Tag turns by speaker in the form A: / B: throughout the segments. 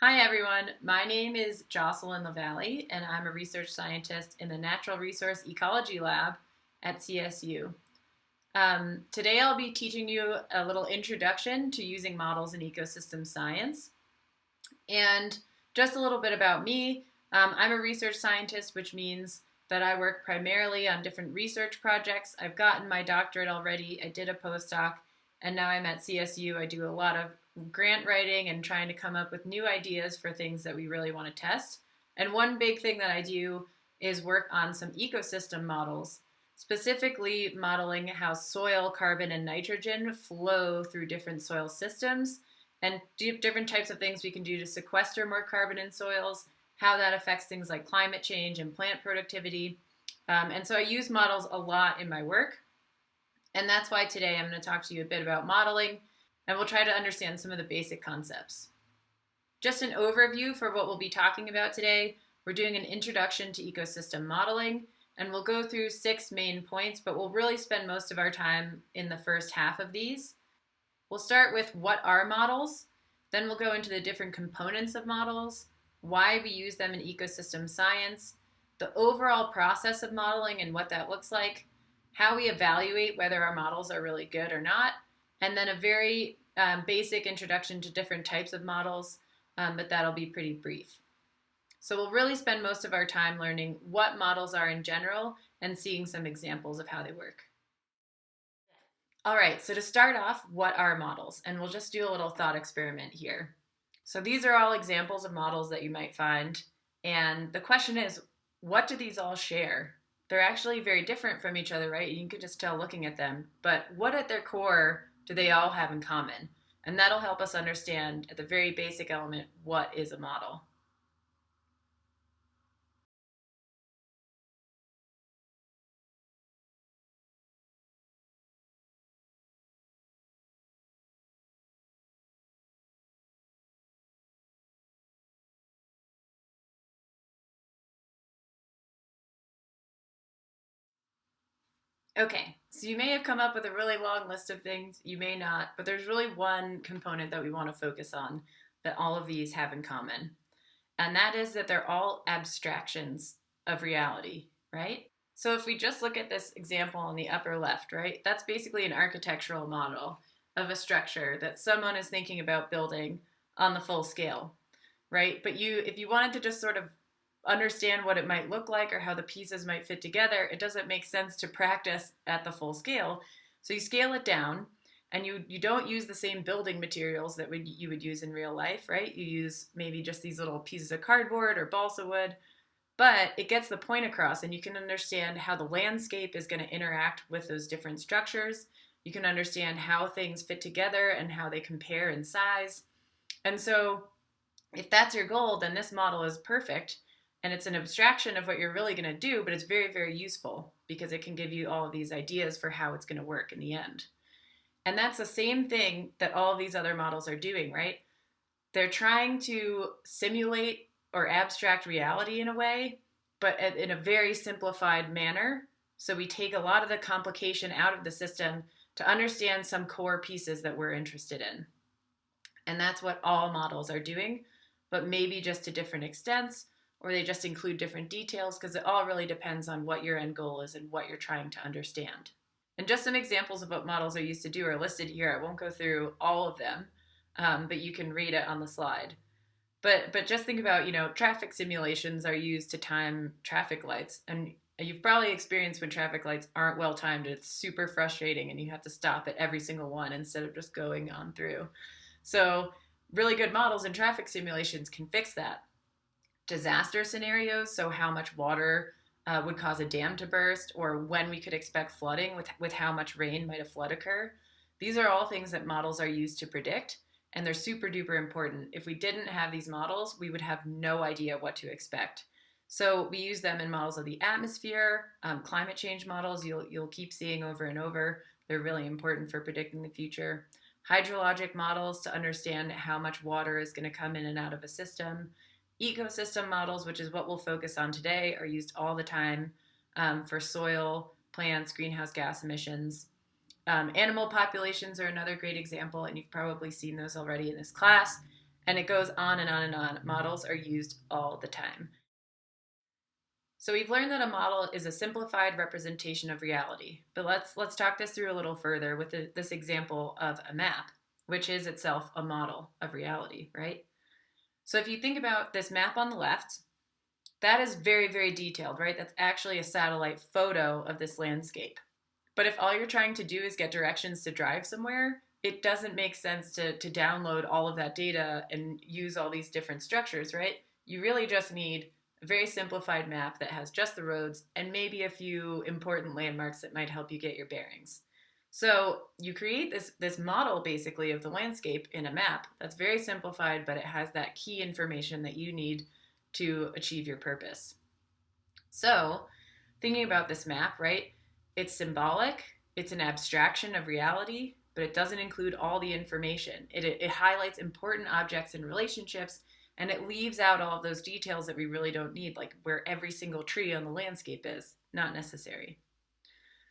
A: Hi everyone, my name is Jocelyn LaValle and I'm a research scientist in the Natural Resource Ecology Lab at CSU. Today I'll be teaching you a little introduction to using models in ecosystem science. And just a little bit about me, I'm a research scientist, which means that I work primarily on different research projects. I've gotten my doctorate already, I did a postdoc, and now I'm at CSU. I do a lot of grant writing and trying to come up with new ideas for things that we really want to test. And one big thing that I do is work on some ecosystem models, specifically modeling how soil, carbon, and nitrogen flow through different soil systems and different types of things we can do to sequester more carbon in soils, how that affects things like climate change and plant productivity. And so I use models a lot in my work. And that's why today I'm going to talk to you a bit about modeling, and we'll try to understand some of the basic concepts. Just an overview for what we'll be talking about today. We're doing an introduction to ecosystem modeling, and we'll go through 6 main points, but we'll really spend most of our time in the first half of these. We'll start with what are models, then we'll go into the different components of models, why we use them in ecosystem science, the overall process of modeling and what that looks like, how we evaluate whether our models are really good or not, and then a very basic introduction to different types of models, but that'll be pretty brief. So we'll really spend most of our time learning what models are in general and seeing some examples of how they work. All right, so to start off, what are models? And we'll just do a little thought experiment here. So these are all examples of models that you might find. And the question is, what do these all share? They're actually very different from each other, right? You can just tell looking at them. But what at their core do they all have in common? And that'll help us understand at the very basic element, what is a model? Okay, so you may have come up with a really long list of things, you may not, but there's really one component that we want to focus on that all of these have in common. And that is that they're all abstractions of reality, right? So if we just look at this example on the upper left, right, that's basically an architectural model of a structure that someone is thinking about building on the full scale, right? But if you wanted to just sort of understand what it might look like or how the pieces might fit together, it doesn't make sense to practice at the full scale. So you scale it down, and you don't use the same building materials that you would use in real life, right? You use maybe just these little pieces of cardboard or balsa wood, but it gets the point across, and you can understand how the landscape is going to interact with those different structures. You can understand how things fit together and how they compare in size. And so if that's your goal, then this model is perfect. And it's an abstraction of what you're really going to do, but it's very, very useful because it can give you all of these ideas for how it's going to work in the end. And that's the same thing that all of these other models are doing, right? They're trying to simulate or abstract reality in a way, but in a very simplified manner. So we take a lot of the complication out of the system to understand some core pieces that we're interested in. And that's what all models are doing, but maybe just to different extents, or they just include different details, because it all really depends on what your end goal is and what you're trying to understand. And just some examples of what models are used to do are listed here. I won't go through all of them, but you can read it on the slide. But just think about, traffic simulations are used to time traffic lights. And you've probably experienced when traffic lights aren't well timed. It's super frustrating, and you have to stop at every single one instead of just going on through. So really good models in traffic simulations can fix that. Disaster scenarios, so how much water would cause a dam to burst, or when we could expect flooding with how much rain might a flood occur. These are all things that models are used to predict, and they're super duper important. If we didn't have these models, we would have no idea what to expect. So we use them in models of the atmosphere, climate change models you'll keep seeing over and over. They're really important for predicting the future. Hydrologic models to understand how much water is going to come in and out of a system. Ecosystem models, which is what we'll focus on today, are used all the time for soil, plants, greenhouse gas emissions. Animal populations are another great example, and you've probably seen those already in this class. And it goes on and on and on. Models are used all the time. So we've learned that a model is a simplified representation of reality. But let's talk this through a little further with this example of a map, which is itself a model of reality, right? So if you think about this map on the left, that is very, very detailed, right? That's actually a satellite photo of this landscape. But if all you're trying to do is get directions to drive somewhere, it doesn't make sense to download all of that data and use all these different structures, right? You really just need a very simplified map that has just the roads and maybe a few important landmarks that might help you get your bearings. So you create this model basically of the landscape in a map that's very simplified, but it has that key information that you need to achieve your purpose. So thinking about this map, right? It's symbolic, it's an abstraction of reality, but it doesn't include all the information. It highlights important objects and relationships, and it leaves out all of those details that we really don't need, like where every single tree on the landscape is. Not necessary.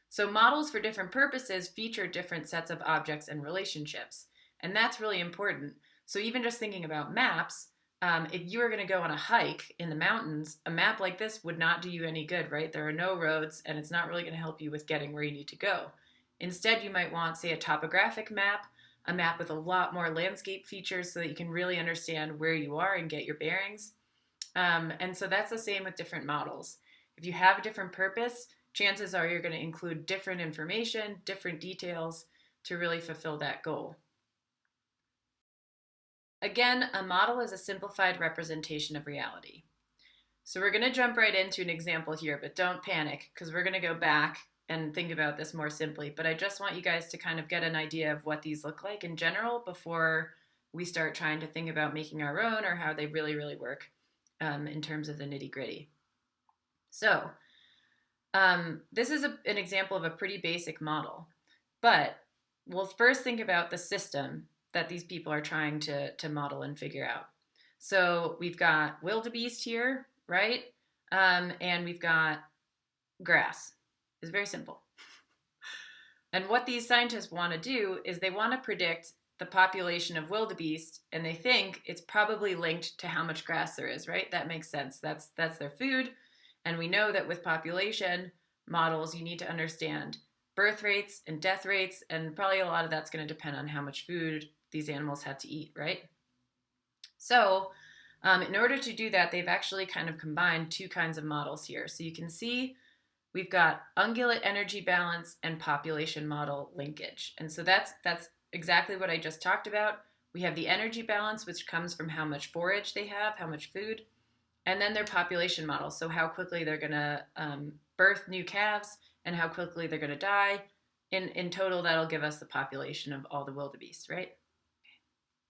A: So models for different purposes feature different sets of objects and relationships, and that's really important. So even just thinking about maps, if you were going to go on a hike in the mountains, a map like this would not do you any good, right? There are no roads, and it's not really going to help you with getting where you need to go. Instead, you might want, say, a topographic map, a map with a lot more landscape features so that you can really understand where you are and get your bearings. And so that's the same with different models. If you have a different purpose, chances are you're going to include different information, different details to really fulfill that goal. Again, a model is a simplified representation of reality. So we're going to jump right into an example here, but don't panic because we're going to go back and think about this more simply. But I just want you guys to kind of get an idea of what these look like in general before we start trying to think about making our own or how they really, really work in terms of the nitty gritty. So this is an example of a pretty basic model, but we'll first think about the system that these people are trying to model and figure out. So we've got wildebeest here, right? And we've got grass. It's very simple. And what these scientists want to do is they want to predict the population of wildebeest, and they think it's probably linked to how much grass there is, right? That makes sense. That's their food. And we know that with population models, you need to understand birth rates and death rates, and probably a lot of that's going to depend on how much food these animals had to eat, right? So in order to do that, they've actually kind of combined two kinds of models here. So you can see we've got ungulate energy balance and population model linkage. And so that's exactly what I just talked about. We have the energy balance, which comes from how much forage they have, how much food, and then their population model. So how quickly they're going to birth new calves and how quickly they're going to die. In total, that'll give us the population of all the wildebeest, right?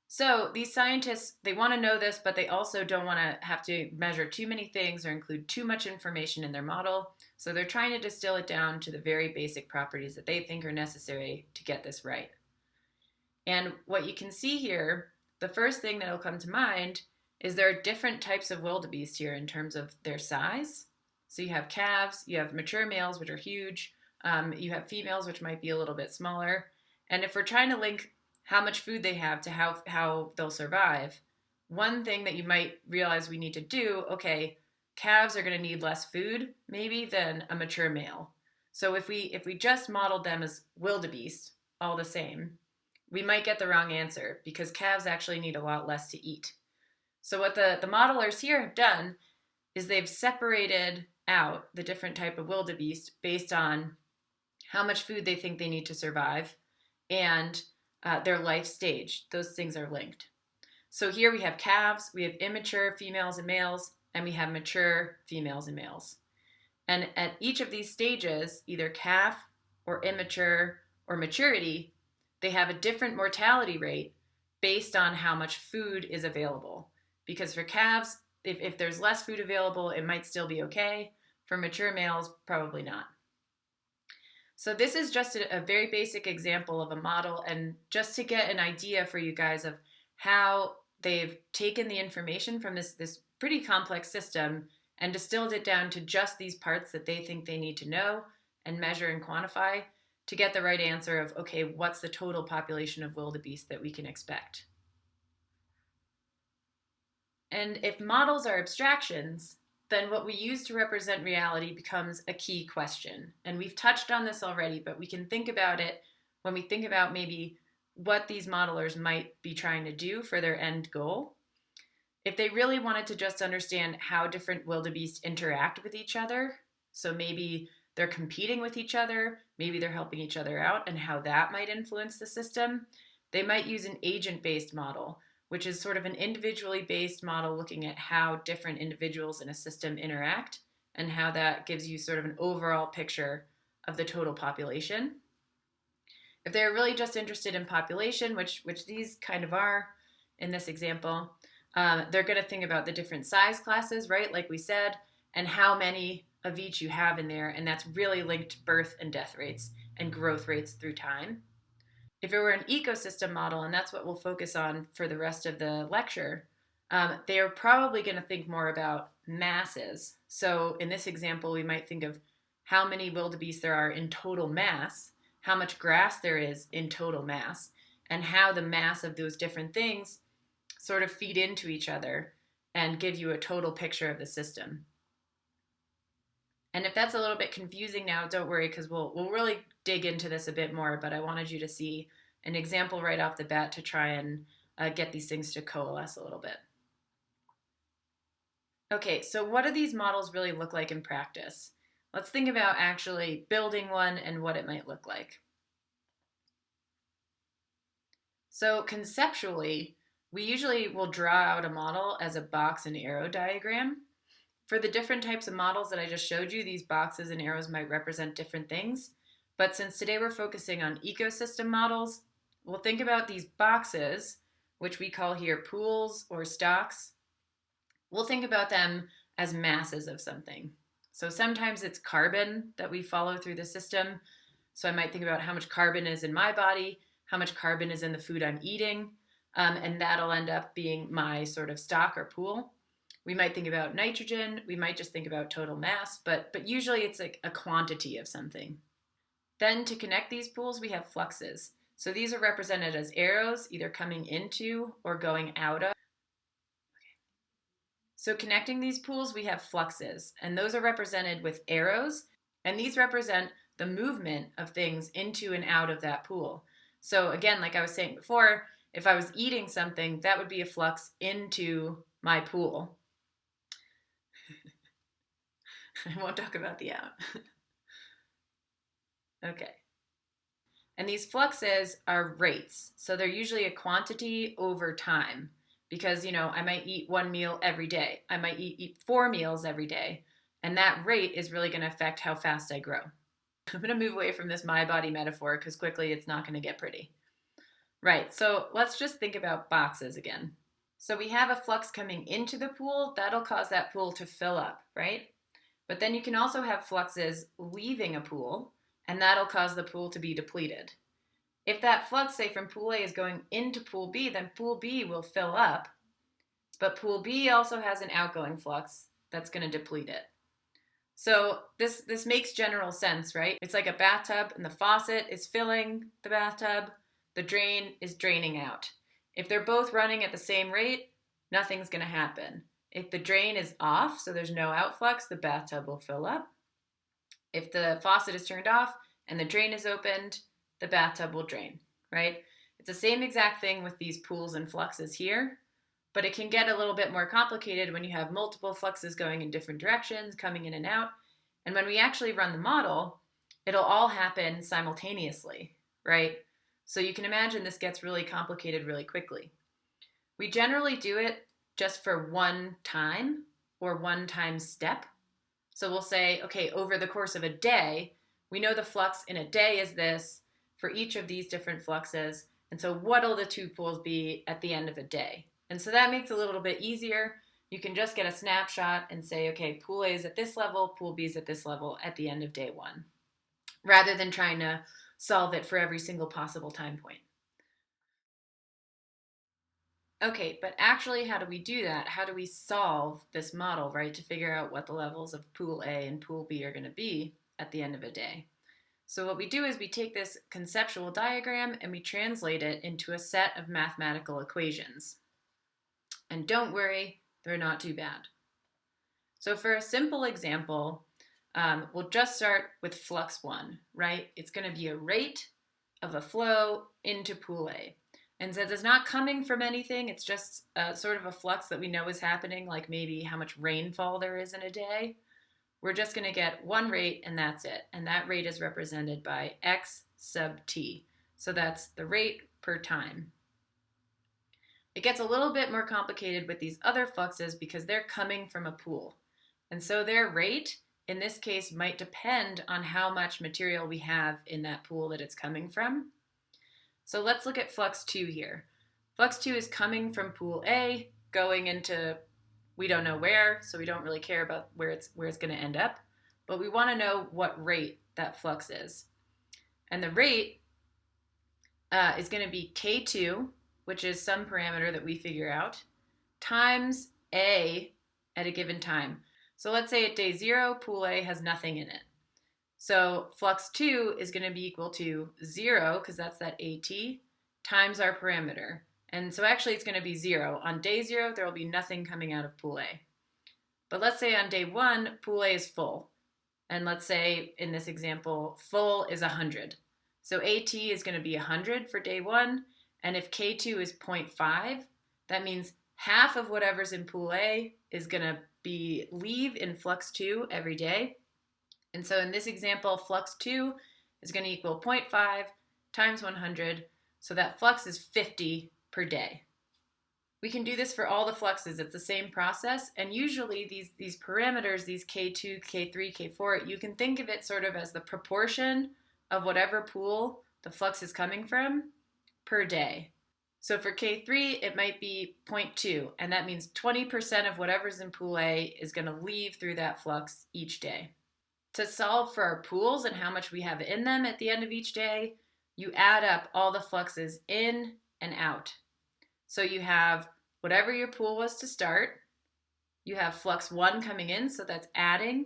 A: So these scientists, they want to know this, but they also don't want to have to measure too many things or include too much information in their model. So they're trying to distill it down to the very basic properties that they think are necessary to get this right. And what you can see here, the first thing that'll come to mind is there are different types of wildebeest here in terms of their size. So you have calves, you have mature males, which are huge. You have females, which might be a little bit smaller. And if we're trying to link how much food they have to how they'll survive, one thing that you might realize we need to do, okay, calves are going to need less food maybe than a mature male. So if we just modeled them as wildebeest, all the same, we might get the wrong answer because calves actually need a lot less to eat. So what the modelers here have done is they've separated out the different type of wildebeest based on how much food they think they need to survive and their life stage. Those things are linked. So here we have calves, we have immature females and males, and we have mature females and males. And at each of these stages, either calf or immature or maturity, they have a different mortality rate based on how much food is available. Because for calves, if there's less food available, it might still be okay. For mature males, probably not. So this is just a very basic example of a model, and just to get an idea for you guys of how they've taken the information from this pretty complex system and distilled it down to just these parts that they think they need to know and measure and quantify to get the right answer of, okay, what's the total population of wildebeest that we can expect? And if models are abstractions, then what we use to represent reality becomes a key question. And we've touched on this already, but we can think about it when we think about maybe what these modelers might be trying to do for their end goal. If they really wanted to just understand how different wildebeest interact with each other, so maybe they're competing with each other, maybe they're helping each other out, and how that might influence the system, they might use an agent-based model, which is sort of an individually based model looking at how different individuals in a system interact and how that gives you sort of an overall picture of the total population. If they're really just interested in population, which these kind of are in this example, they're going to think about the different size classes, right, like we said, and how many of each you have in there, and that's really linked to birth and death rates and growth rates through time. If it were an ecosystem model, and that's what we'll focus on for the rest of the lecture, they are probably going to think more about masses. So in this example, we might think of how many wildebeest there are in total mass, how much grass there is in total mass, and how the mass of those different things sort of feed into each other and give you a total picture of the system. And if that's a little bit confusing now, don't worry, because we'll really dig into this a bit more, but I wanted you to see an example right off the bat to try and get these things to coalesce a little bit. Okay, so what do these models really look like in practice? Let's think about actually building one and what it might look like. So conceptually, we usually will draw out a model as a box and arrow diagram. For the different types of models that I just showed you, these boxes and arrows might represent different things. But since today we're focusing on ecosystem models, we'll think about these boxes, which we call here pools or stocks. We'll think about them as masses of something. So sometimes it's carbon that we follow through the system. So I might think about how much carbon is in my body, how much carbon is in the food I'm eating, and that'll end up being my sort of stock or pool. We might think about nitrogen, we might just think about total mass, but usually it's like a quantity of something. Then to connect these pools, we have fluxes. So these are represented as arrows, either coming into or going out of. So connecting these pools, we have fluxes, and those are represented with arrows, and these represent the movement of things into and out of that pool. So again, like I was saying before, if I was eating something, that would be a flux into my pool. I won't talk about the out. Okay. And these fluxes are rates. So they're usually a quantity over time because, I might eat one meal every day. I might eat 4 meals every day. And that rate is really going to affect how fast I grow. I'm going to move away from this my body metaphor because quickly it's not going to get pretty. Right, so let's just think about boxes again. So we have a flux coming into the pool. That'll cause that pool to fill up, right? But then you can also have fluxes leaving a pool, and that'll cause the pool to be depleted. If that flux, say from pool A is going into pool B, then pool B will fill up, but pool B also has an outgoing flux that's going to deplete it. So this makes general sense, right? It's like a bathtub, and the faucet is filling the bathtub, the drain is draining out. If they're both running at the same rate, nothing's going to happen. If the drain is off, so there's no outflux, the bathtub will fill up. If the faucet is turned off and the drain is opened, the bathtub will drain, right? It's the same exact thing with these pools and fluxes here, but it can get a little bit more complicated when you have multiple fluxes going in different directions, coming in and out. And when we actually run the model, it'll all happen simultaneously, right? So you can imagine this gets really complicated really quickly. We generally do it just for one time or one time step. So we'll say, okay, over the course of a day, we know the flux in a day is this for each of these different fluxes. And so what'll the two pools be at the end of a day? And so that makes it a little bit easier. You can just get a snapshot and say, okay, pool A is at this level, pool B is at this level at the end of day one, rather than trying to solve it for every single possible time point. Okay, but actually, how do we do that? How do we solve this model, right, to figure out what the levels of pool A and pool B are going to be at the end of a day? So what we do is we take this conceptual diagram and we translate it into a set of mathematical equations. And don't worry, they're not too bad. So for a simple example, we'll just start with flux 1, right? It's going to be a rate of a flow into pool A. And since it's not coming from anything, it's just sort of a flux that we know is happening, like maybe how much rainfall there is in a day. We're just going to get one rate and that's it. And that rate is represented by x sub t. So that's the rate per time. It gets a little bit more complicated with these other fluxes because they're coming from a pool. And so their rate, in this case, might depend on how much material we have in that pool that it's coming from. So let's look at flux 2 here. Flux 2 is coming from pool A, going into we don't know where, so we don't really care about where it's going to end up, but we want to know what rate that flux is. And the rate is going to be K2, which is some parameter that we figure out, times A at a given time. So let's say at day 0, pool A has nothing in it. So flux 2 is going to be equal to 0, because that's that AT, times our parameter. And so actually it's going to be 0. On day 0, there will be nothing coming out of pool A. But let's say on day 1, pool A is full. And let's say in this example, full is 100. So AT is going to be 100 for day 1. And if K2 is 0.5, that means half of whatever's in pool A is going to leave in flux 2 every day. And so in this example, flux 2 is going to equal 0.5 times 100. So that flux is 50 per day. We can do this for all the fluxes. It's the same process. And usually these parameters, these K2, K3, K4, you can think of it sort of as the proportion of whatever pool the flux is coming from per day. So for K3, it might be 0.2, and that means 20% of whatever's in pool A is going to leave through that flux each day. To solve for our pools and how much we have in them at the end of each day, you add up all the fluxes in and out. So you have whatever your pool was to start, you have flux 1 coming in, so that's adding,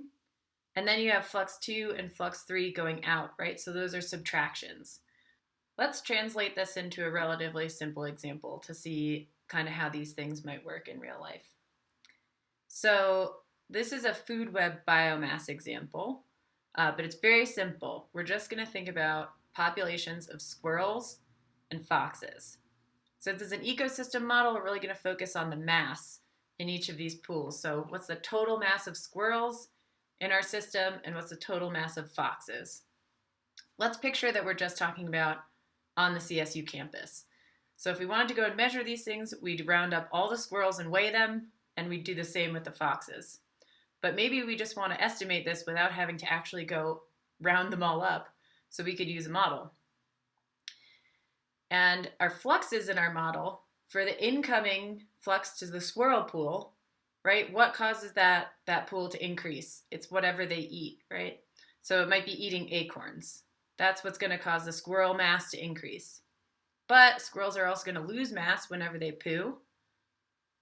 A: and then you have flux 2 and flux 3 going out, right? So those are subtractions. Let's translate this into a relatively simple example to see kind of how these things might work in real life. So this is a food web biomass example, but it's very simple. We're just going to think about populations of squirrels and foxes. Since it's an ecosystem model, we're really going to focus on the mass in each of these pools. So what's the total mass of squirrels in our system, and what's the total mass of foxes? Let's picture that we're just talking about on the CSU campus. So if we wanted to go and measure these things, we'd round up all the squirrels and weigh them, and we'd do the same with the foxes. But maybe we just want to estimate this without having to actually go round them all up, so we could use a model. And our fluxes in our model, for the incoming flux to the squirrel pool, right, what causes that pool to increase? It's whatever they eat, right? So it might be eating acorns. That's what's going to cause the squirrel mass to increase. But squirrels are also going to lose mass whenever they poo.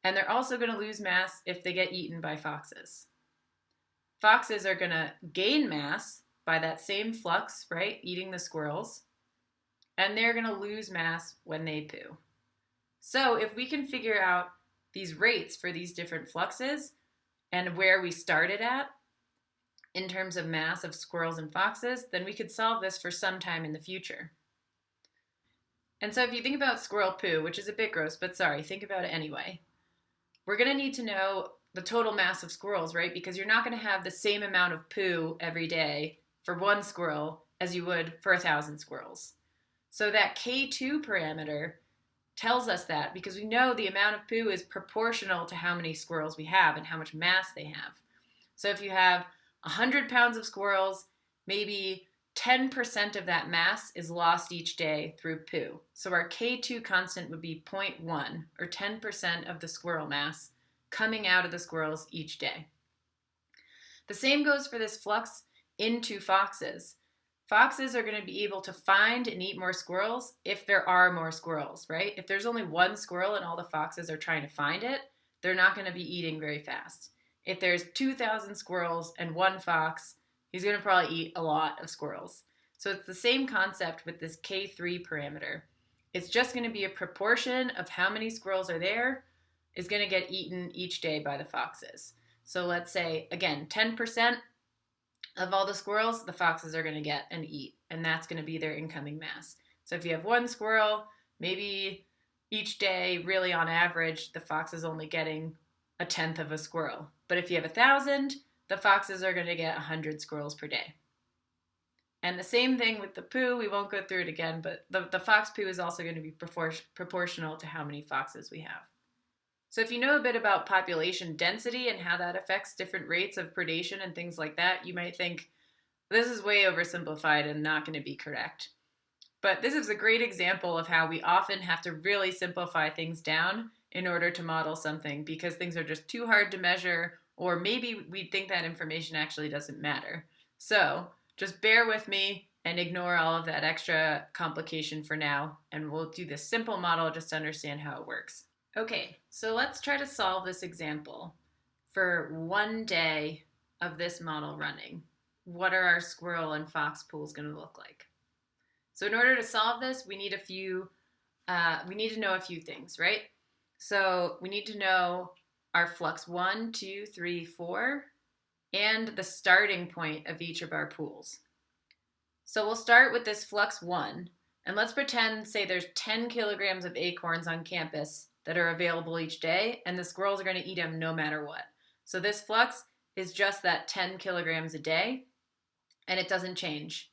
A: And they're also going to lose mass if they get eaten by foxes. Foxes are going to gain mass by that same flux, right? Eating the squirrels. And they're going to lose mass when they poo. So if we can figure out these rates for these different fluxes and where we started at, in terms of mass of squirrels and foxes, then we could solve this for some time in the future. And so if you think about squirrel poo, which is a bit gross, but sorry, think about it anyway. We're going to need to know the total mass of squirrels, right? Because you're not going to have the same amount of poo every day for one squirrel as you would for 1,000 squirrels. So that K2 parameter tells us that because we know the amount of poo is proportional to how many squirrels we have and how much mass they have. So if you have 100 pounds of squirrels, maybe 10% of that mass is lost each day through poo. So our K2 constant would be 0.1, or 10% of the squirrel mass coming out of the squirrels each day. The same goes for this flux into foxes. Foxes are going to be able to find and eat more squirrels if there are more squirrels, right? If there's only one squirrel and all the foxes are trying to find it, they're not going to be eating very fast. If there's 2,000 squirrels and one fox, he's going to probably eat a lot of squirrels. So it's the same concept with this K3 parameter. It's just going to be a proportion of how many squirrels are there is going to get eaten each day by the foxes. So let's say, again, 10% of all the squirrels, the foxes are going to get and eat, and that's going to be their incoming mass. So if you have one squirrel, maybe each day, really on average, the fox is only getting a tenth of a squirrel. But if you have 1,000, the foxes are going to get 100 squirrels per day. And the same thing with the poo. We won't go through it again, but the fox poo is also going to be proportional to how many foxes we have. So if you know a bit about population density and how that affects different rates of predation and things like that, you might think, this is way oversimplified and not going to be correct. But this is a great example of how we often have to really simplify things down in order to model something because things are just too hard to measure, or maybe we think that information actually doesn't matter. So just bear with me and ignore all of that extra complication for now, and we'll do this simple model just to understand how it works. Okay, so let's try to solve this example for one day of this model running. What are our squirrel and fox pools going to look like? So in order to solve this, we need to know a few things, right? So we need to know our flux 1, 2, 3, 4, and the starting point of each of our pools. So we'll start with this flux 1, and let's pretend, say there's 10 kilograms of acorns on campus that are available each day, and the squirrels are going to eat them no matter what. So this flux is just that 10 kilograms a day, and it doesn't change.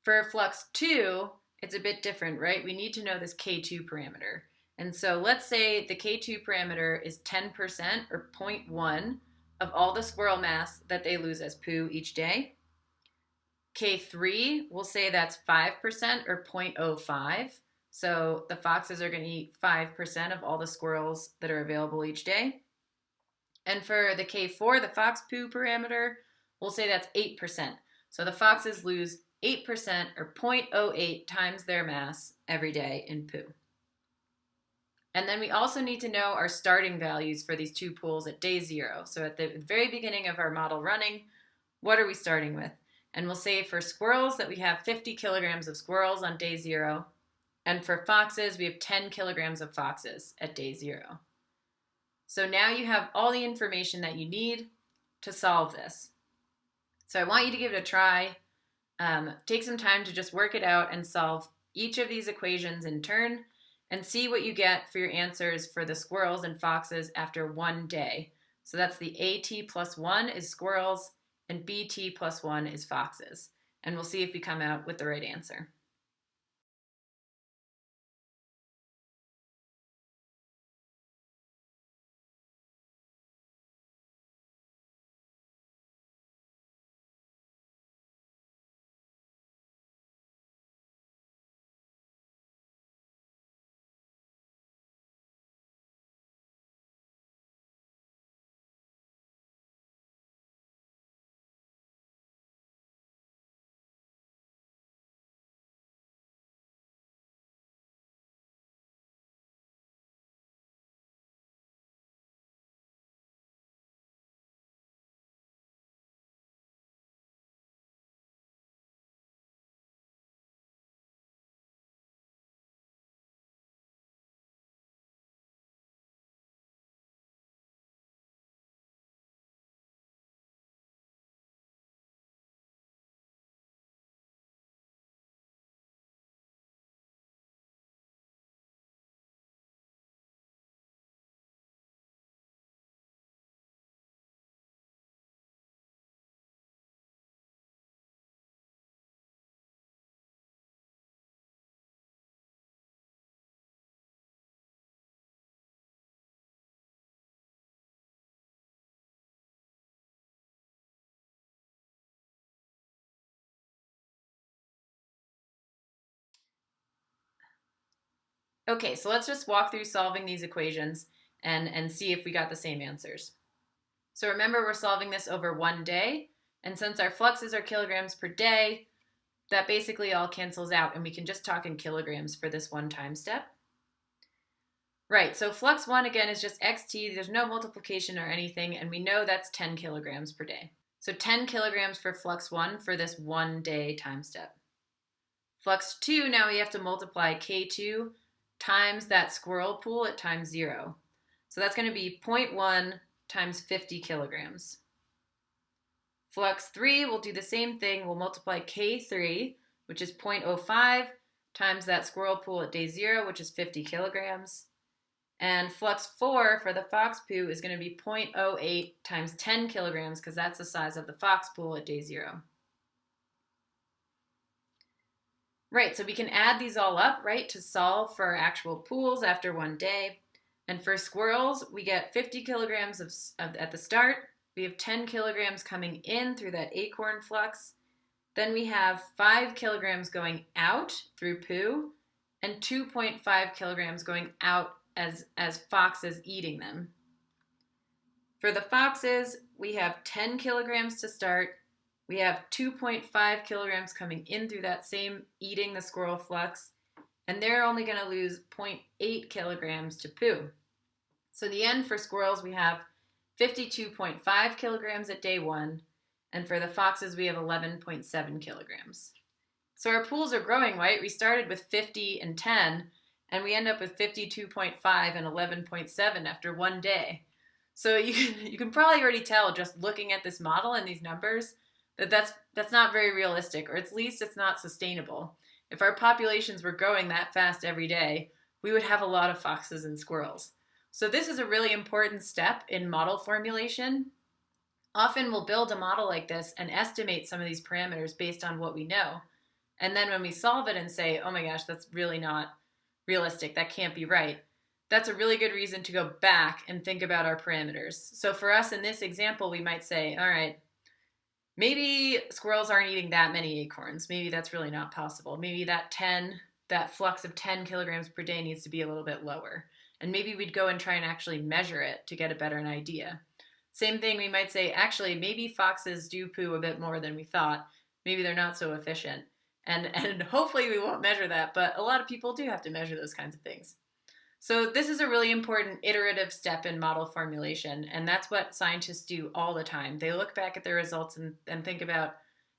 A: For flux 2, it's a bit different, right? We need to know this K2 parameter. And so let's say the K2 parameter is 10% or 0.1 of all the squirrel mass that they lose as poo each day. K3, we'll say that's 5% or 0.05. So the foxes are going to eat 5% of all the squirrels that are available each day. And for the K4, the fox poo parameter, we'll say that's 8%. So the foxes lose 8% or 0.08 times their mass every day in poo. And then we also need to know our starting values for these two pools at day 0. So at the very beginning of our model running, what are we starting with? And we'll say for squirrels that we have 50 kilograms of squirrels on day 0. And for foxes, we have 10 kilograms of foxes at day 0. So now you have all the information that you need to solve this. So I want you to give it a try. Take some time to just work it out and solve each of these equations in turn and see what you get for your answers for the squirrels and foxes after one day. So that's the AT plus 1 is squirrels and BT plus 1 is foxes. And we'll see if we come out with the right answer. Okay, so let's just walk through solving these equations and see if we got the same answers. So remember, we're solving this over one day, and since our fluxes are kilograms per day, that basically all cancels out, and we can just talk in kilograms for this one time step. Right, so flux 1 again is just xt, there's no multiplication or anything, and we know that's 10 kilograms per day. So 10 kilograms for flux 1 for this one day time step. Flux 2, now we have to multiply K2 times that squirrel pool at time 0. So that's going to be 0.1 times 50 kilograms. Flux 3 will do the same thing. We'll multiply K3, which is 0.05, times that squirrel pool at day 0, which is 50 kilograms. And flux 4 for the fox poo is going to be 0.08 times 10 kilograms because that's the size of the fox pool at day 0. Right, so we can add these all up, right, to solve for our actual pools after one day. And for squirrels, we get 50 kilograms at the start. We have 10 kilograms coming in through that acorn flux. Then we have 5 kilograms going out through poo and 2.5 kilograms going out as foxes eating them. For the foxes, we have 10 kilograms to start. We have 2.5 kilograms coming in through that same eating the squirrel flux, and they're only going to lose 0.8 kilograms to poo. So the end for squirrels, we have 52.5 kilograms at day 1, and for the foxes, we have 11.7 kilograms. So our pools are growing, right? We started with 50 and 10, and we end up with 52.5 and 11.7 after one day. So you can probably already tell just looking at this model and these numbers that's not very realistic, or at least it's not sustainable. If our populations were growing that fast every day, we would have a lot of foxes and squirrels. So this is a really important step in model formulation. Often we'll build a model like this and estimate some of these parameters based on what we know. And then when we solve it and say, oh my gosh, that's really not realistic, that can't be right, that's a really good reason to go back and think about our parameters. So for us in this example, we might say, all right, maybe squirrels aren't eating that many acorns. Maybe that's really not possible. Maybe that flux of 10 kilograms per day needs to be a little bit lower. And maybe we'd go and try and actually measure it to get a better idea. Same thing, we might say, actually, maybe foxes do poo a bit more than we thought. Maybe they're not so efficient. And hopefully we won't measure that, but a lot of people do have to measure those kinds of things. So this is a really important iterative step in model formulation, and that's what scientists do all the time. They look back at their results and think about,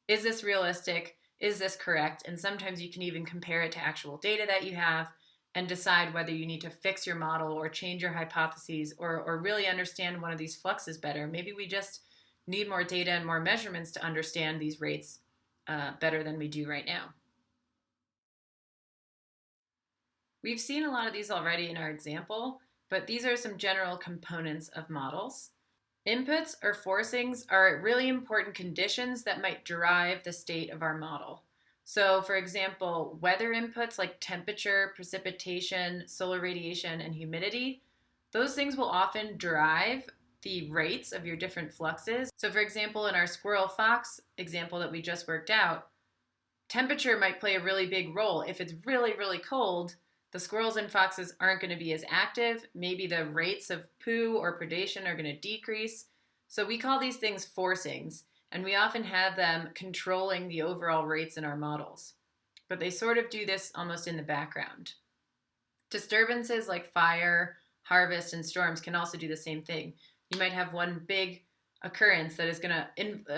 A: is this realistic? Is this correct? And sometimes you can even compare it to actual data that you have and decide whether you need to fix your model or change your hypotheses or really understand one of these fluxes better. Maybe we just need more data and more measurements to understand these rates better than we do right now. We've seen a lot of these already in our example, but these are some general components of models. Inputs or forcings are really important conditions that might drive the state of our model. So for example, weather inputs like temperature, precipitation, solar radiation, and humidity, those things will often drive the rates of your different fluxes. So for example, in our squirrel fox example that we just worked out, temperature might play a really big role. If it's really, really cold, the squirrels and foxes aren't going to be as active. Maybe the rates of poo or predation are going to decrease. So we call these things forcings, and we often have them controlling the overall rates in our models. But they sort of do this almost in the background. Disturbances like fire, harvest, and storms can also do the same thing. You might have one big occurrence that is going to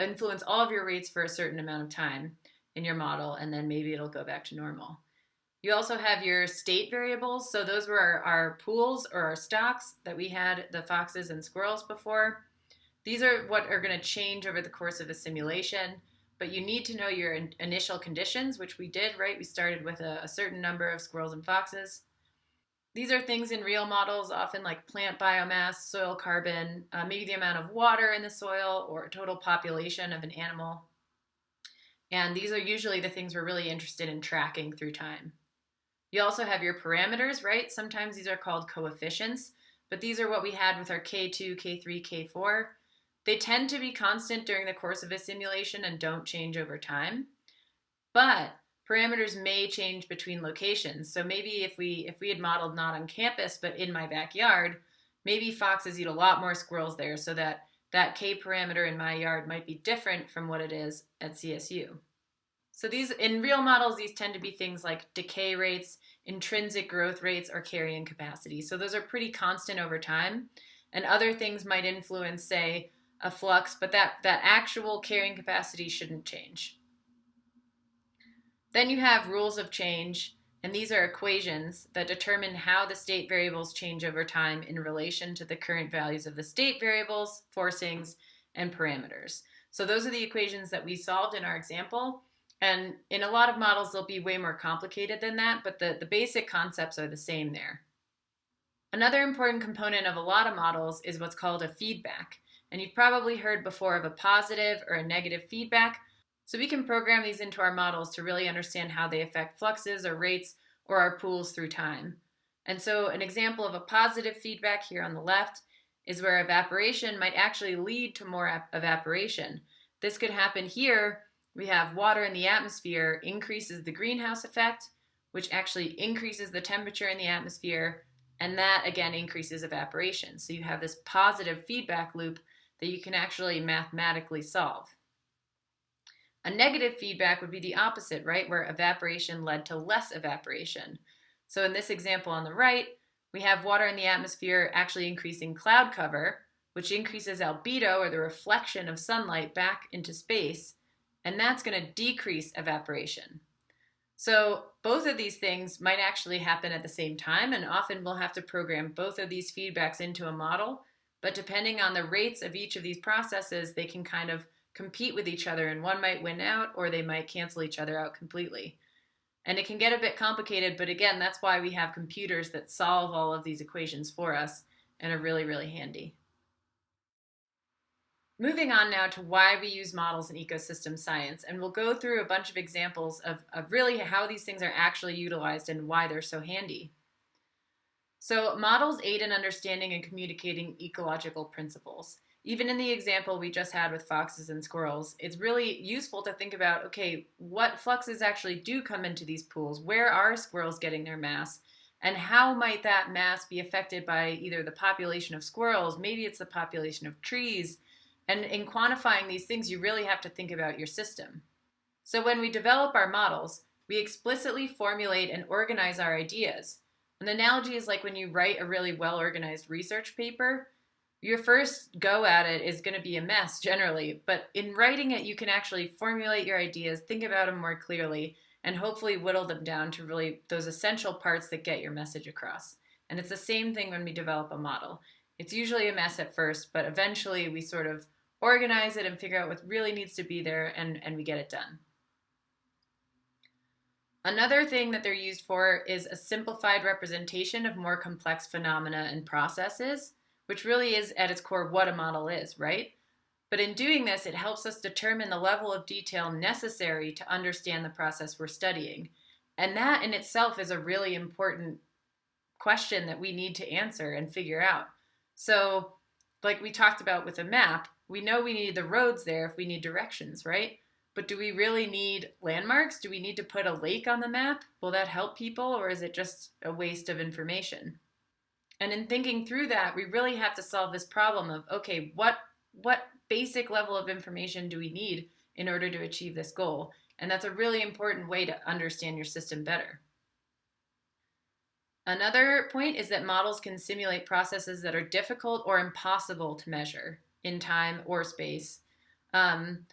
A: influence all of your rates for a certain amount of time in your model, and then maybe it'll go back to normal. You also have your state variables. So those were our pools or our stocks that we had the foxes and squirrels before. These are what are going to change over the course of a simulation, but you need to know your initial conditions, which we did, right? We started with a certain number of squirrels and foxes. These are things in real models, often like plant biomass, soil carbon, maybe the amount of water in the soil or total population of an animal. And these are usually the things we're really interested in tracking through time. You also have your parameters, right? Sometimes these are called coefficients, but these are what we had with our K2, K3, K4. They tend to be constant during the course of a simulation and don't change over time. But parameters may change between locations. So maybe if we had modeled not on campus, but in my backyard, maybe foxes eat a lot more squirrels there, so that K parameter in my yard might be different from what it is at CSU. So these, in real models, these tend to be things like decay rates, intrinsic growth rates, or carrying capacity. So those are pretty constant over time. And other things might influence, say, a flux, but that actual carrying capacity shouldn't change. Then you have rules of change, And these are equations that determine how the state variables change over time in relation to the current values of the state variables, forcings, and parameters. So those are the equations that we solved in our example. And in a lot of models, they'll be way more complicated than that, but the basic concepts are the same there. Another important component of a lot of models is what's called a feedback. And you've probably heard before of a positive or a negative feedback. So we can program these into our models to really understand how they affect fluxes or rates or our pools through time. And so an example of a positive feedback here on the left is where evaporation might actually lead to more evaporation. This could happen here. We have water in the atmosphere increases the greenhouse effect, which actually increases the temperature in the atmosphere, and that again increases evaporation. So you have this positive feedback loop that you can actually mathematically solve. A negative feedback would be the opposite, right? Where evaporation led to less evaporation. So in this example on the right, we have water in the atmosphere actually increasing cloud cover, which increases albedo, or the reflection of sunlight back into space, and that's going to decrease evaporation. So both of these things might actually happen at the same time, and often we'll have to program both of these feedbacks into a model, but depending on the rates of each of these processes, they can kind of compete with each other, and one might win out or they might cancel each other out completely. And it can get a bit complicated, but again, that's why we have computers that solve all of these equations for us and are really, really handy. Moving on now to why we use models in ecosystem science, and we'll go through a bunch of examples of really how these things are actually utilized and why they're so handy. So models aid in understanding and communicating ecological principles. Even in the example we just had with foxes and squirrels, it's really useful to think about, okay, what fluxes actually do come into these pools? Where are squirrels getting their mass? And how might that mass be affected by either the population of squirrels, maybe it's the population of trees? And in quantifying these things, you really have to think about your system. So when we develop our models, we explicitly formulate and organize our ideas. An analogy is like when you write a really well-organized research paper, your first go at it is going to be a mess generally, but in writing it, you can actually formulate your ideas, think about them more clearly, and hopefully whittle them down to really those essential parts that get your message across. And it's the same thing when we develop a model. It's usually a mess at first, but eventually we sort of organize it and figure out what really needs to be there, and we get it done. Another thing that they're used for is a simplified representation of more complex phenomena and processes, which really is at its core what a model is, right? But in doing this, it helps us determine the level of detail necessary to understand the process we're studying. And that in itself is a really important question that we need to answer and figure out. So, like we talked about with a map, we know we need the roads there if we need directions, right? But do we really need landmarks? Do we need to put a lake on the map? Will that help people, or is it just a waste of information? And in thinking through that, we really have to solve this problem of, okay, what basic level of information do we need in order to achieve this goal? And that's a really important way to understand your system better. Another point is that models can simulate processes that are difficult or impossible to measure in time or space. And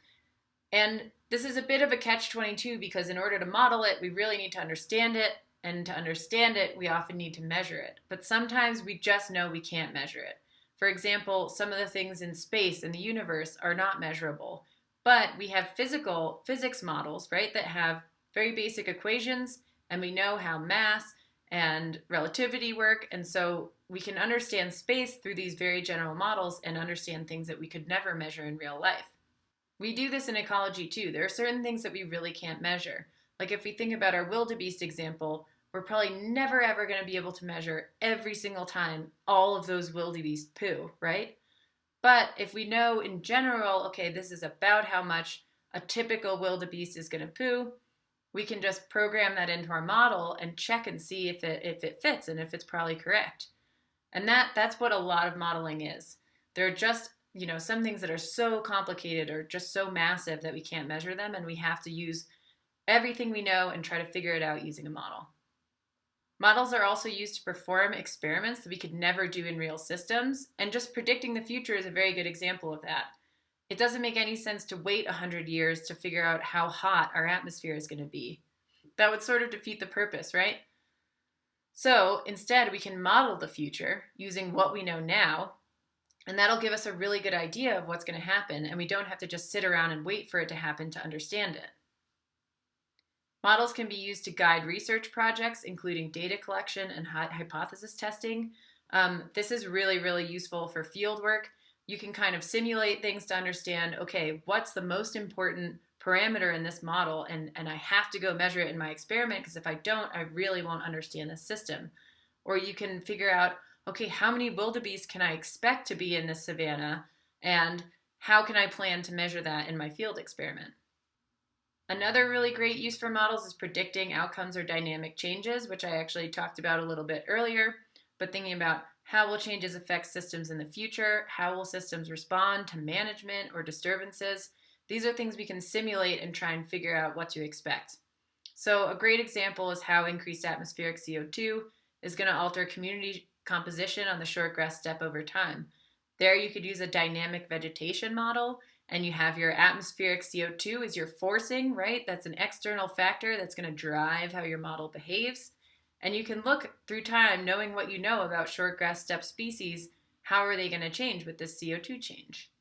A: this is a bit of a catch-22 because in order to model it, we really need to understand it. And to understand it, we often need to measure it. But sometimes we just know we can't measure it. For example, some of the things in space and the universe are not measurable. But we have physics models, right, that have very basic equations, and we know how mass and relativity work, and so we can understand space through these very general models and understand things that we could never measure in real life. We do this in ecology too. There are certain things that we really can't measure. Like if we think about our wildebeest example, we're probably never ever going to be able to measure every single time all of those wildebeest poo, right? But if we know in general, okay, this is about how much a typical wildebeest is going to poo, we can just program that into our model and check and see if it fits and if it's probably correct. And that's what a lot of modeling is. There are just, some things that are so complicated or just so massive that we can't measure them, and we have to use everything we know and try to figure it out using a model. Models are also used to perform experiments that we could never do in real systems, and just predicting the future is a very good example of that. It doesn't make any sense to wait 100 years to figure out how hot our atmosphere is going to be. That would sort of defeat the purpose, right? So instead, we can model the future using what we know now, and that'll give us a really good idea of what's going to happen, and we don't have to just sit around and wait for it to happen to understand it. Models can be used to guide research projects, including data collection and hypothesis testing. This is really, really useful for field work. You can kind of simulate things to understand, okay, what's the most important parameter in this model, and I have to go measure it in my experiment, because if I don't, I really won't understand this system. Or you can figure out, okay, how many wildebeest can I expect to be in this savanna, and how can I plan to measure that in my field experiment? Another really great use for models is predicting outcomes or dynamic changes, which I actually talked about a little bit earlier, but thinking about how will changes affect systems in the future, how will systems respond to management or disturbances. These are things we can simulate and try and figure out what to expect. So a great example is how increased atmospheric CO2 is going to alter community composition on the shortgrass steppe over time. There you could use a dynamic vegetation model, and you have your atmospheric CO2 as your forcing, right? That's an external factor that's going to drive how your model behaves. And you can look through time, knowing what you know about shortgrass steppe species, how are they going to change with this CO2 change?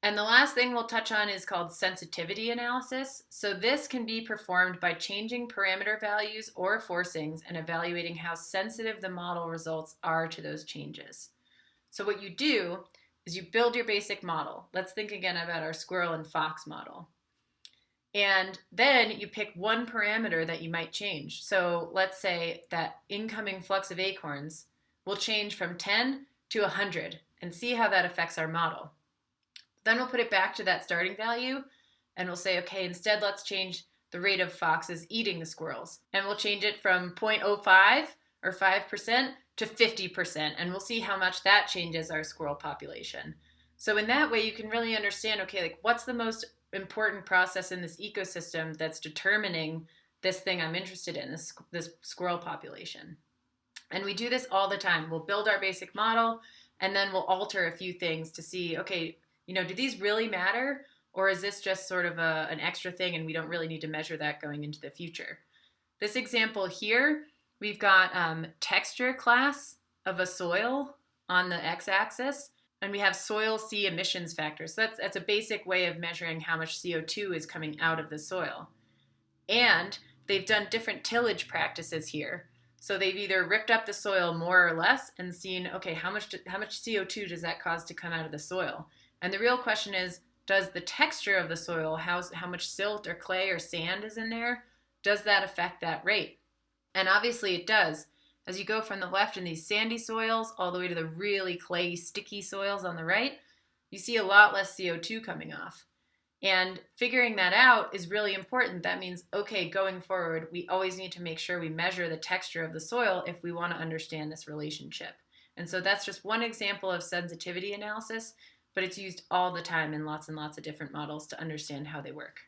A: And the last thing we'll touch on is called sensitivity analysis. So this can be performed by changing parameter values or forcings and evaluating how sensitive the model results are to those changes. So what you do is you build your basic model. Let's think again about our squirrel and fox model. And then you pick one parameter that you might change. So let's say that incoming flux of acorns will change from 10 to 100, and see how that affects our model. Then we'll put it back to that starting value, and we'll say, okay, instead let's change the rate of foxes eating the squirrels. And we'll change it from 0.05 or 5% to 50%, and we'll see how much that changes our squirrel population. So in that way, you can really understand, okay, like what's the most important process in this ecosystem that's determining this thing I'm interested in, this squirrel population. And we do this all the time. We'll build our basic model, and then we'll alter a few things to see, okay, do these really matter? Or is this just sort of an extra thing and we don't really need to measure that going into the future? This example here, we've got texture class of a soil on the x-axis, and we have soil C emissions factor. So that's a basic way of measuring how much CO2 is coming out of the soil. And they've done different tillage practices here. So they've either ripped up the soil more or less and seen, okay, how much CO2 does that cause to come out of the soil? And the real question is, does the texture of the soil, how much silt or clay or sand is in there, does that affect that rate? And obviously it does. As you go from the left in these sandy soils all the way to the really clay, sticky soils on the right, you see a lot less CO2 coming off. And figuring that out is really important. That means, okay, going forward, we always need to make sure we measure the texture of the soil if we want to understand this relationship. And so that's just one example of sensitivity analysis, but it's used all the time in lots and lots of different models to understand how they work.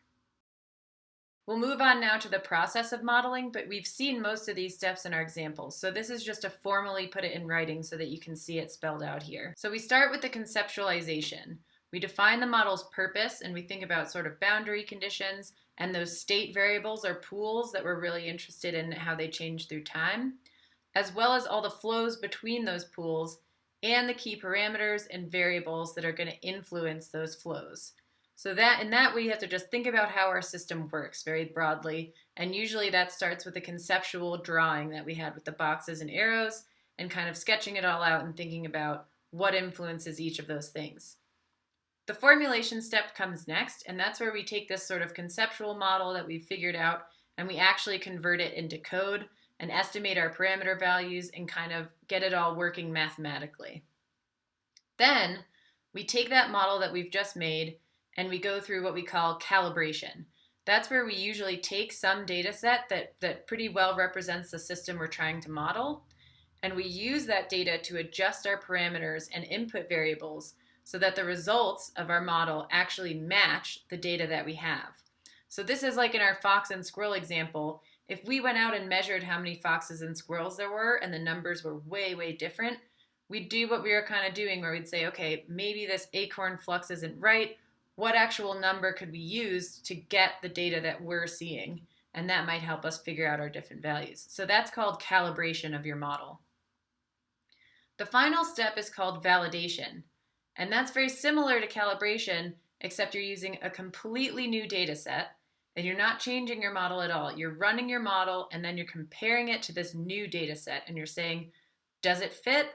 A: We'll move on now to the process of modeling, but we've seen most of these steps in our examples. So this is just to formally put it in writing so that you can see it spelled out here. So we start with the conceptualization. We define the model's purpose, and we think about sort of boundary conditions and those state variables or pools that we're really interested in how they change through time, as well as all the flows between those pools and the key parameters and variables that are going to influence those flows. So that in that way, you have to just think about how our system works very broadly, and usually that starts with a conceptual drawing that we had with the boxes and arrows, and kind of sketching it all out and thinking about what influences each of those things. The formulation step comes next, and that's where we take this sort of conceptual model that we've figured out and we actually convert it into code and estimate our parameter values and kind of get it all working mathematically. Then we take that model that we've just made and we go through what we call calibration. That's where we usually take some data set that pretty well represents the system we're trying to model, and we use that data to adjust our parameters and input variables so that the results of our model actually match the data that we have. So this is like in our fox and squirrel example. If we went out and measured how many foxes and squirrels there were and the numbers were way, way different, we'd do what we were kind of doing where we'd say, okay, maybe this acorn flux isn't right. What actual number could we use to get the data that we're seeing? and that might help us figure out our different values. So that's called calibration of your model. The final step is called validation, and that's very similar to calibration, except you're using a completely new data set and you're not changing your model at all. You're running your model and then you're comparing it to this new data set and you're saying, does it fit?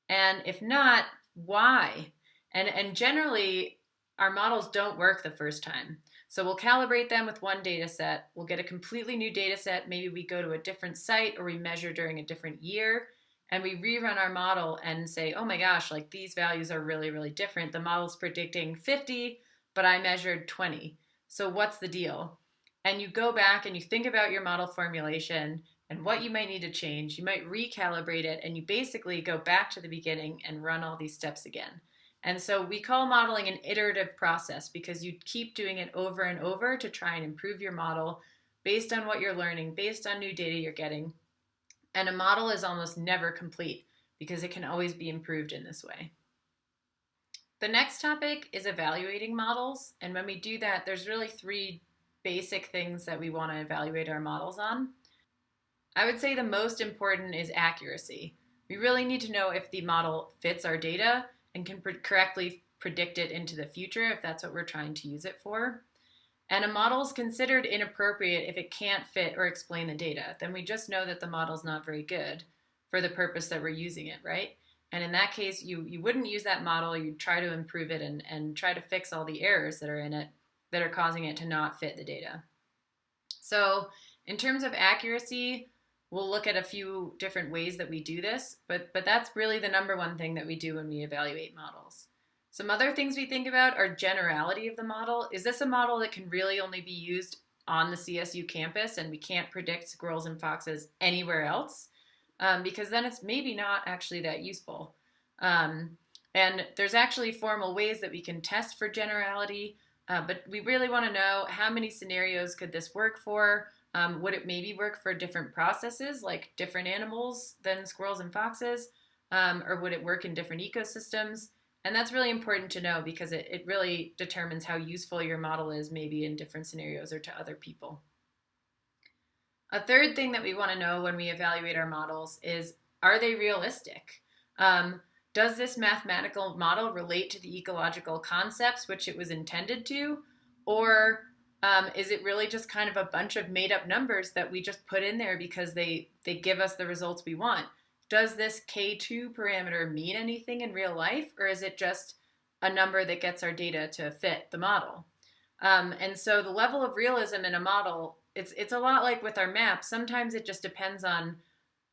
A: And if not, why? And generally, our models don't work the first time. So we'll calibrate them with one data set. We'll get a completely new data set. Maybe we go to a different site or we measure during a different year and we rerun our model and say, oh my gosh, like these values are really, really different. The model's predicting 50, but I measured 20. So what's the deal? And you go back and you think about your model formulation and what you might need to change. You might recalibrate it and you basically go back to the beginning and run all these steps again. And so we call modeling an iterative process because you keep doing it over and over to try and improve your model based on what you're learning, based on new data you're getting. And a model is almost never complete because it can always be improved in this way. The next topic is evaluating models. And when we do that, there's really three basic things that we want to evaluate our models on. I would say the most important is accuracy. We really need to know if the model fits our data and can correctly predict it into the future if that's what we're trying to use it for. And a model is considered inappropriate if it can't fit or explain the data. Then we just know that the model's not very good for the purpose that we're using it, right? And in that case, you wouldn't use that model. You'd try to improve it and try to fix all the errors that are in it that are causing it to not fit the data. So in terms of accuracy, we'll look at a few different ways that we do this, but that's really the number one thing that we do when we evaluate models. Some other things we think about are generality of the model. Is this a model that can really only be used on the CSU campus and we can't predict squirrels and foxes anywhere else? Because then it's maybe not actually that useful. And there's actually formal ways that we can test for generality, but we really want to know how many scenarios could this work for? Would it maybe work for different processes, like different animals than squirrels and foxes? Or would it work in different ecosystems? And that's really important to know because it really determines how useful your model is maybe in different scenarios or to other people. A third thing that we want to know when we evaluate our models is, are they realistic? Does this mathematical model relate to the ecological concepts which it was intended to? Or is it really just kind of a bunch of made up numbers that we just put in there because they give us the results we want? Does this K2 parameter mean anything in real life, or is it just a number that gets our data to fit the model? And so the level of realism in a model, it's a lot like with our maps. Sometimes it just depends on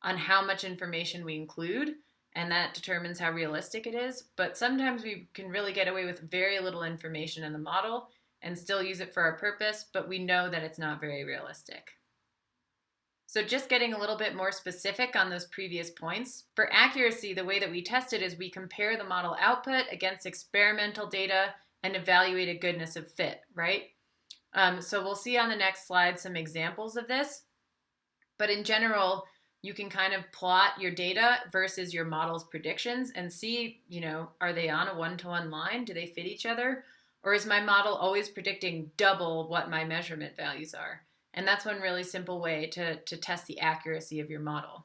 A: how much information we include, and that determines how realistic it is. But sometimes we can really get away with very little information in the model and still use it for our purpose, but we know that it's not very realistic. So just getting a little bit more specific on those previous points, for accuracy, the way that we test it is we compare the model output against experimental data and evaluate a goodness of fit, right? So we'll see on the next slide some examples of this, but in general, you can kind of plot your data versus your model's predictions and see, are they on a one-to-one line? Do they fit each other? Or is my model always predicting double what my measurement values are? And that's one really simple way to test the accuracy of your model.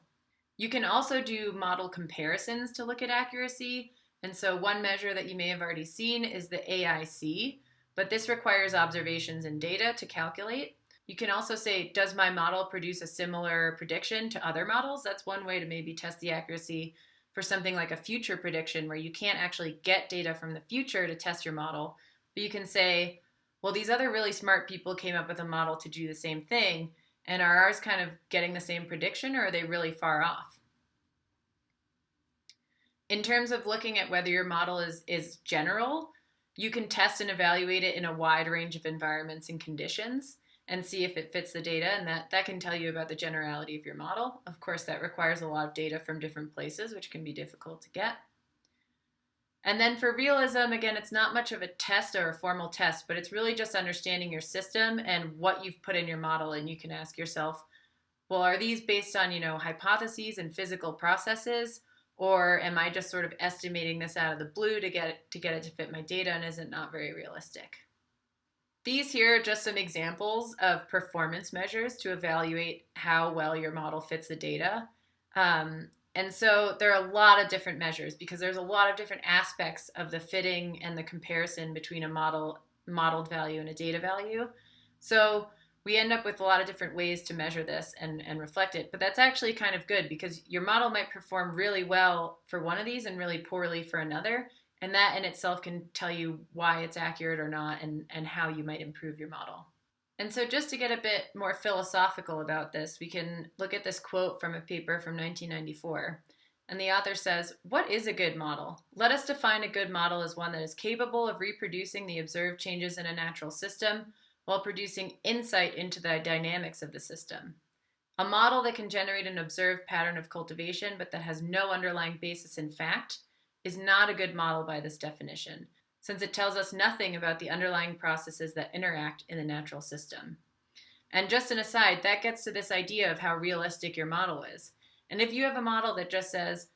A: You can also do model comparisons to look at accuracy. And so one measure that you may have already seen is the AIC, but this requires observations and data to calculate. You can also say, does my model produce a similar prediction to other models? That's one way to maybe test the accuracy for something like a future prediction where you can't actually get data from the future to test your model, but you can say, well, these other really smart people came up with a model to do the same thing, and are ours kind of getting the same prediction, or are they really far off? In terms of looking at whether your model is general, you can test and evaluate it in a wide range of environments and conditions and see if it fits the data, and that can tell you about the generality of your model. Of course, that requires a lot of data from different places, which can be difficult to get. And then for realism, again, it's not much of a test or a formal test, but it's really just understanding your system and what you've put in your model. And you can ask yourself, well, are these based on, hypotheses and physical processes? Or am I just sort of estimating this out of the blue to get it to fit my data, and is it not very realistic? These here are just some examples of performance measures to evaluate how well your model fits the data. And so there are a lot of different measures because there's a lot of different aspects of the fitting and the comparison between a modeled value and a data value. So we end up with a lot of different ways to measure this and reflect it. But that's actually kind of good because your model might perform really well for one of these and really poorly for another. And that in itself can tell you why it's accurate or not and how you might improve your model. And so, just to get a bit more philosophical about this, we can look at this quote from a paper from 1994. And the author says, "What is a good model? Let us define a good model as one that is capable of reproducing the observed changes in a natural system while producing insight into the dynamics of the system. A model that can generate an observed pattern of cultivation but that has no underlying basis in fact is not a good model by this definition, since it tells us nothing about the underlying processes that interact in the natural system." And just an aside, that gets to this idea of how realistic your model is. And if you have a model that just says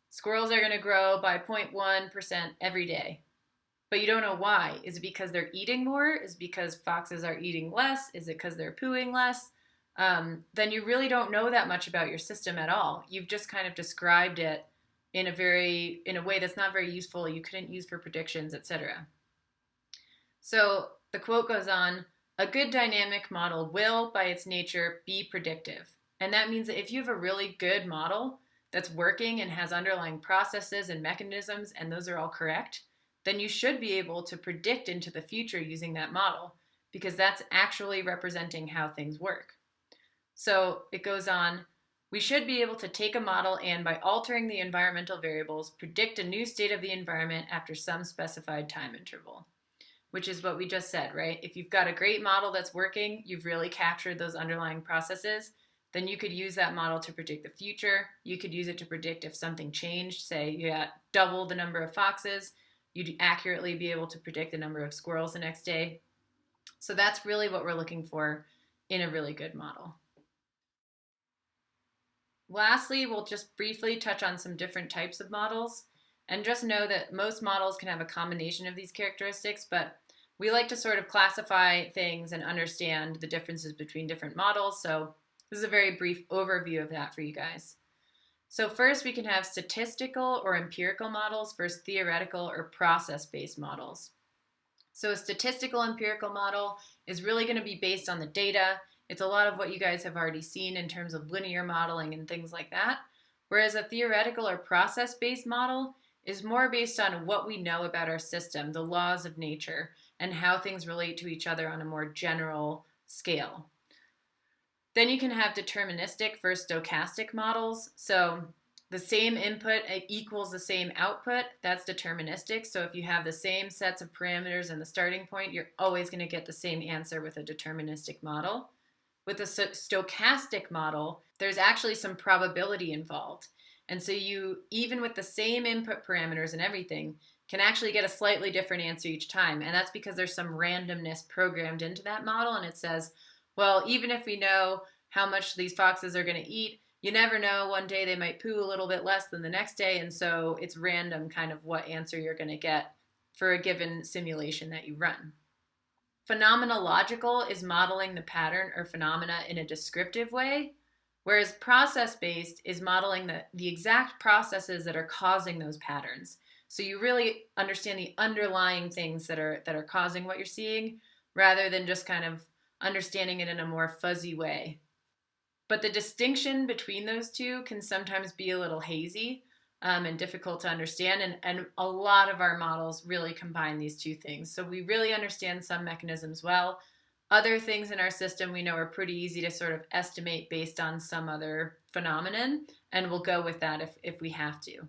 A: squirrels are going to grow by 0.1% every day, but you don't know why, is it because they're eating more? Is it because foxes are eating less? Is it because they're pooing less? Then you really don't know that much about your system at all. You've just kind of described it in a way that's not very useful, you couldn't use for predictions, etc. So the quote goes on, "A good dynamic model will, by its nature, be predictive." And that means that if you have a really good model that's working and has underlying processes and mechanisms, and those are all correct, then you should be able to predict into the future using that model, because that's actually representing how things work. So it goes on, "We should be able to take a model and, by altering the environmental variables, predict a new state of the environment after some specified time interval." Which is what we just said, right? If you've got a great model that's working, you've really captured those underlying processes, then you could use that model to predict the future. You could use it to predict if something changed, say you got double the number of foxes, you'd accurately be able to predict the number of squirrels the next day. So that's really what we're looking for in a really good model. Lastly, we'll just briefly touch on some different types of models. And just know that most models can have a combination of these characteristics, but we like to sort of classify things and understand the differences between different models. So this is a very brief overview of that for you guys. So first, we can have statistical or empirical models versus theoretical or process-based models. So a statistical empirical model is really going to be based on the data. It's a lot of what you guys have already seen in terms of linear modeling and things like that. Whereas a theoretical or process-based model is more based on what we know about our system, the laws of nature, and how things relate to each other on a more general scale. Then you can have deterministic versus stochastic models. So the same input equals the same output. That's deterministic. So if you have the same sets of parameters in the starting point, you're always going to get the same answer with a deterministic model. With a stochastic model, there's actually some probability involved. And so you, even with the same input parameters and everything, can actually get a slightly different answer each time. And that's because there's some randomness programmed into that model. And it says, well, even if we know how much these foxes are going to eat, you never know. One day they might poo a little bit less than the next day. And so it's random kind of what answer you're going to get for a given simulation that you run. Phenomenological is modeling the pattern or phenomena in a descriptive way, whereas process-based is modeling the exact processes that are causing those patterns. So you really understand the underlying things that are causing what you're seeing, rather than just kind of understanding it in a more fuzzy way. But the distinction between those two can sometimes be a little hazy and difficult to understand. And a lot of our models really combine these two things. So we really understand some mechanisms well. Other things in our system we know are pretty easy to sort of estimate based on some other phenomenon, and we'll go with that if we have to.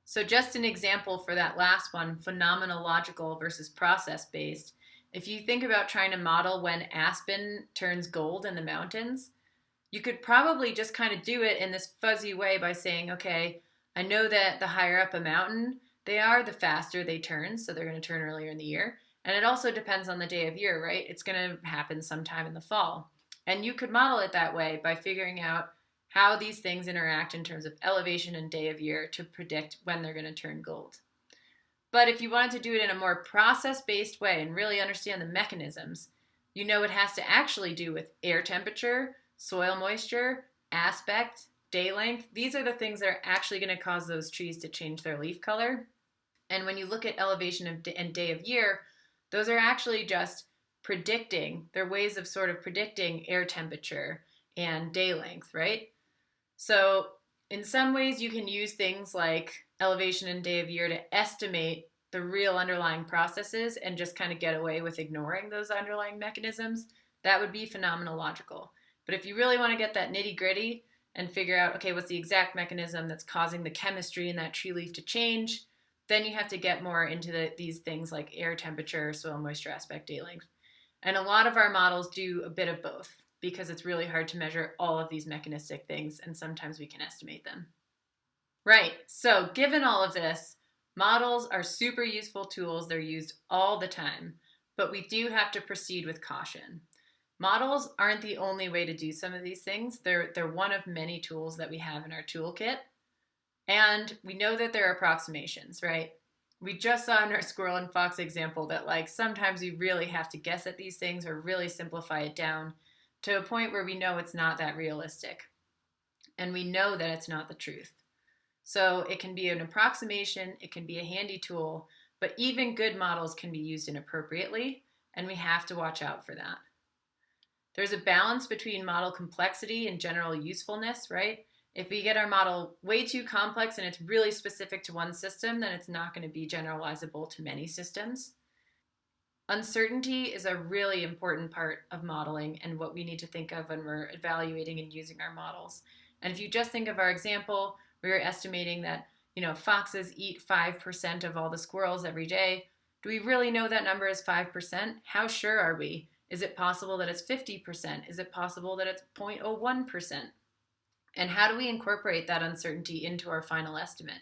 A: So just an example for that last one, phenomenological versus process-based. If you think about trying to model when aspen turns gold in the mountains, you could probably just kind of do it in this fuzzy way by saying, okay, I know that the higher up a mountain they are, the faster they turn, so they're going to turn earlier in the year. And it also depends on the day of year, right? It's going to happen sometime in the fall. And you could model it that way by figuring out how these things interact in terms of elevation and day of year to predict when they're going to turn gold. But if you wanted to do it in a more process-based way and really understand the mechanisms, you know it has to actually do with air temperature, soil moisture, aspect, day length. These are the things that are actually going to cause those trees to change their leaf color. And when you look at elevation and day of year, those are actually just predicting, they're ways of sort of predicting air temperature and day length, right? So in some ways, you can use things like elevation and day of year to estimate the real underlying processes and just kind of get away with ignoring those underlying mechanisms. That would be phenomenological. But if you really want to get that nitty gritty and figure out, okay, what's the exact mechanism that's causing the chemistry in that tree leaf to change, then you have to get more into these things like air temperature, soil moisture aspect, day length. And a lot of our models do a bit of both because it's really hard to measure all of these mechanistic things, and sometimes we can estimate them. Right, so given all of this, models are super useful tools. They're used all the time, but we do have to proceed with caution. Models aren't the only way to do some of these things. They're one of many tools that we have in our toolkit. And we know that they're approximations, right? We just saw in our squirrel and fox example that like sometimes we really have to guess at these things or really simplify it down to a point where we know it's not that realistic. And we know that it's not the truth. So it can be an approximation, it can be a handy tool, but even good models can be used inappropriately, and we have to watch out for that. There's a balance between model complexity and general usefulness, right? If we get our model way too complex and it's really specific to one system, then it's not going to be generalizable to many systems. Uncertainty is a really important part of modeling and what we need to think of when we're evaluating and using our models. And if you just think of our example, we were estimating that, foxes eat 5% of all the squirrels every day. Do we really know that number is 5%? How sure are we? Is it possible that it's 50%? Is it possible that it's 0.01%? And how do we incorporate that uncertainty into our final estimate?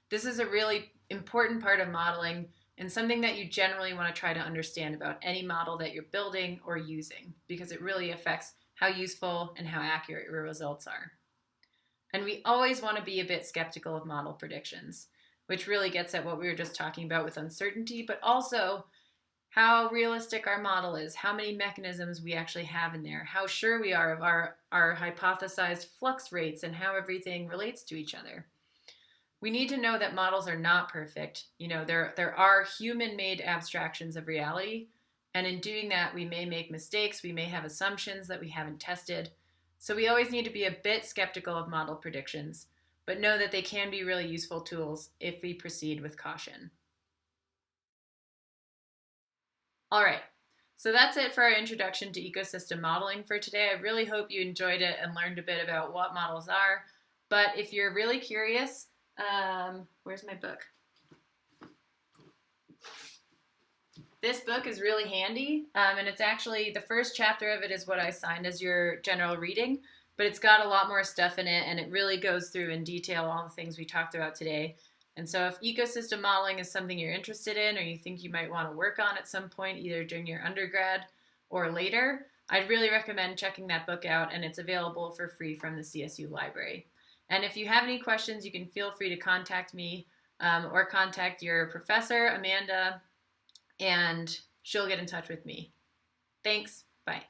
A: This is a really important part of modeling and something that you generally want to try to understand about any model that you're building or using, because it really affects how useful and how accurate your results are. And we always want to be a bit skeptical of model predictions, which really gets at what we were just talking about with uncertainty, but also how realistic our model is, how many mechanisms we actually have in there, how sure we are of our hypothesized flux rates and how everything relates to each other. We need to know that models are not perfect. There are human-made abstractions of reality, and in doing that, we may make mistakes, we may have assumptions that we haven't tested. So we always need to be a bit skeptical of model predictions, but know that they can be really useful tools if we proceed with caution. All right, so that's it for our introduction to ecosystem modeling for today. I really hope you enjoyed it and learned a bit about what models are. But if you're really curious, where's my book? This book is really handy, and it's actually, the first chapter of it is what I assigned as your general reading, but it's got a lot more stuff in it, and it really goes through in detail all the things we talked about today. And so if ecosystem modeling is something you're interested in or you think you might want to work on at some point, either during your undergrad or later, I'd really recommend checking that book out, and it's available for free from the CSU library. And if you have any questions, you can feel free to contact me or contact your professor, Amanda, and she'll get in touch with me. Thanks. Bye.